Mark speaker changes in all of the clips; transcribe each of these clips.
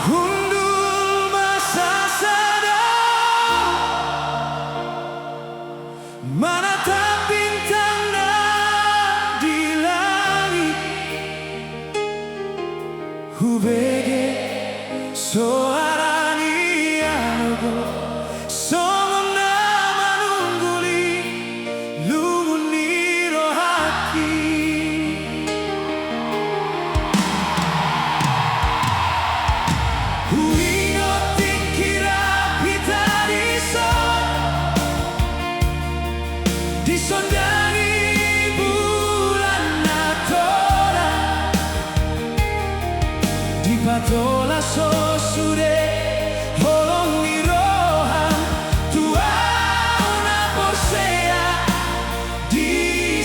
Speaker 1: Gundul masa sadar, menatap bintang di langit. Hubege suara niago, songon nama nungguli, lumuni rohaki. Disondangi bulan natora, di patola sosude holong ni rohan tua una posea di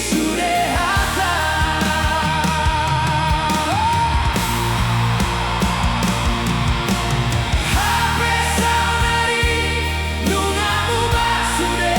Speaker 1: sudehata. Hape saunari nungamu basude.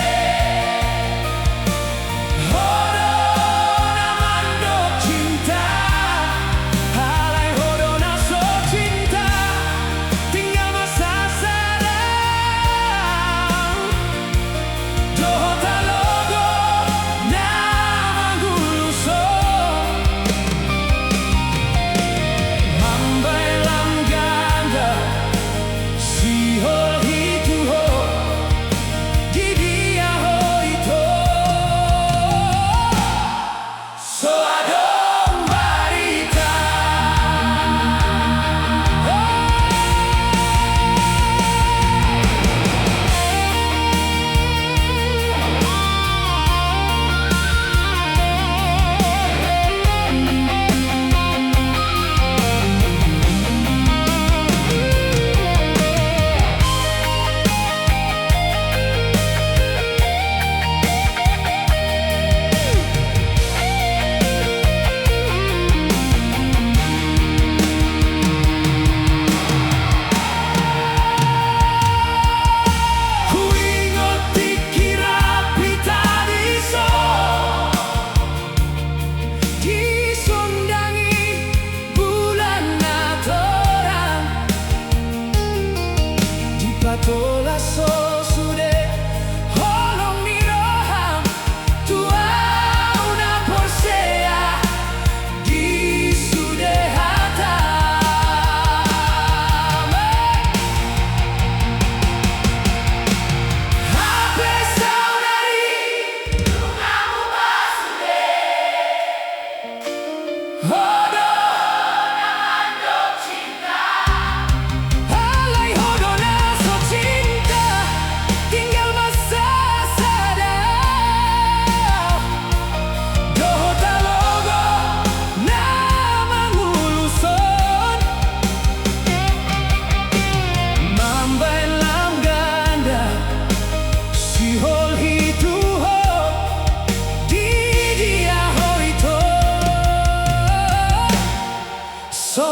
Speaker 1: Patola sosude holong ni roham tua una posea di sudehata. Hape saunari nungamu basude. So